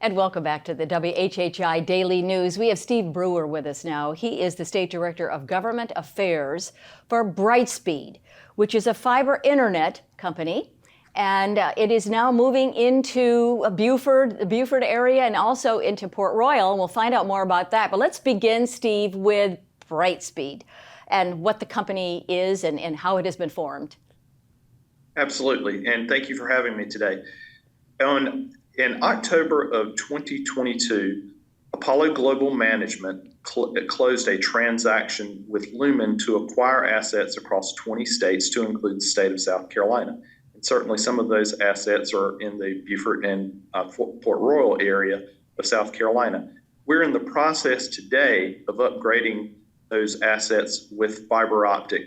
And welcome back to the WHHI Daily News. We have Steve Brewer with us now. He is the State Director of Government Affairs for Brightspeed, which is a fiber internet company. And it is now moving into Beaufort, the Beaufort area, and also into Port Royal. And we'll find out more about that. But let's begin, Steve, with Brightspeed and what the company is and how it has been formed. Absolutely. And thank you for having me today. In October of 2022, Apollo Global Management closed a transaction with Lumen to acquire assets across 20 states, to include the state of South Carolina. And certainly some of those assets are in the Beaufort and Port Royal area of South Carolina. We're in the process today of upgrading those assets with fiber optic.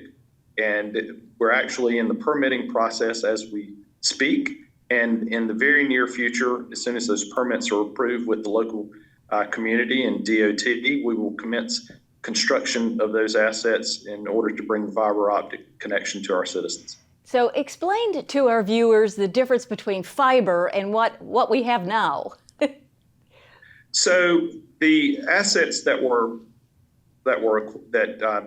And we're actually in the permitting process as we speak. And in the very near future, as soon as those permits are approved with the local community and DOT, we will commence construction of those assets in order to bring fiber optic connection to our citizens. So explain to our viewers the difference between fiber and what we have now. So the assets that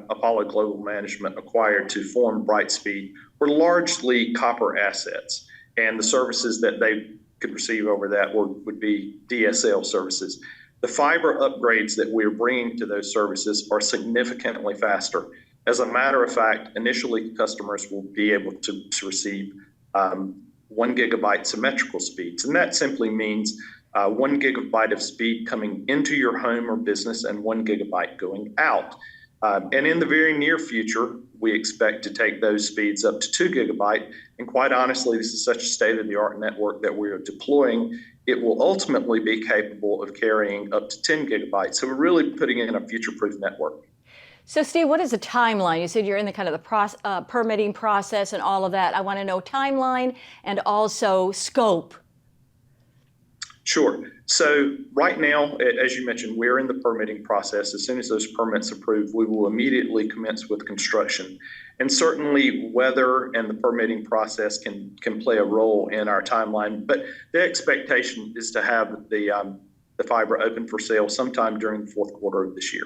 Apollo Global Management acquired to form Brightspeed were largely copper assets. And the services that they could receive over that would be DSL services. The fiber upgrades that we're bringing to those services are significantly faster. As a matter of fact, initially customers will be able to receive 1 gigabyte symmetrical speeds. And that simply means 1 gigabyte of speed coming into your home or business and 1 gigabyte going out. And in the very near future, we expect to take those speeds up to 2 gigabyte. And quite honestly, this is such a state-of-the-art network that we are deploying. It will ultimately be capable of carrying up to 10 gigabytes. So we're really putting in a future-proof network. So Steve, what is the timeline? You said you're in the kind of the permitting process and all of that. I want to know timeline and also scope. Sure. So right now, as you mentioned, we're in the permitting process. As soon as those permits approve, we will immediately commence with construction. And certainly weather and the permitting process can play a role in our timeline. But the expectation is to have the fiber open for sale sometime during the fourth quarter of this year.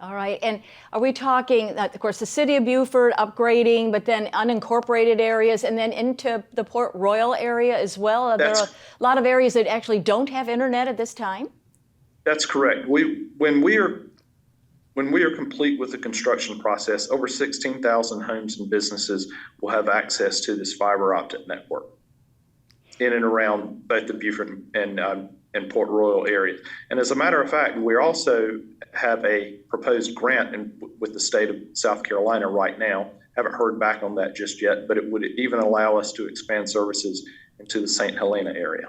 All right. And are we talking, of course, the city of Beaufort upgrading, but then unincorporated areas and then into the Port Royal area as well? There are a lot of areas that actually don't have internet at this time? That's correct. When we are complete with the construction process, over 16,000 homes and businesses will have access to this fiber optic network in and around both the Beaufort and Port Royal areas. And as a matter of fact, we also have a proposed grant with the state of South Carolina right now. Haven't heard back on that just yet, but it would even allow us to expand services into the St. Helena area.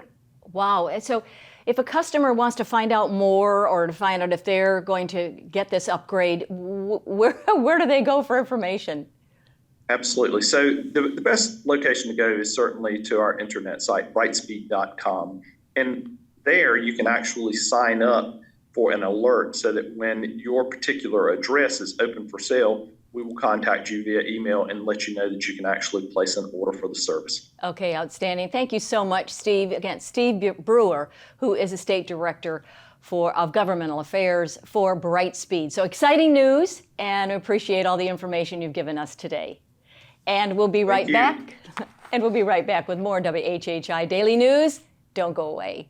Wow. And so if a customer wants to find out more or to find out if they're going to get this upgrade, where do they go for information? Absolutely. So the best location to go is certainly to our internet site, brightspeed.com. And there you can actually sign up for an alert so that when your particular address is open for sale, we will contact you via email and let you know that you can actually place an order for the service. Okay, outstanding. Thank you so much, Steve. Again, Steve Brewer, who is the State Director of Governmental Affairs for Brightspeed. So exciting news, and appreciate all the information you've given us today. And we'll be right back. And we'll be right back with more WHHI Daily News. Don't go away.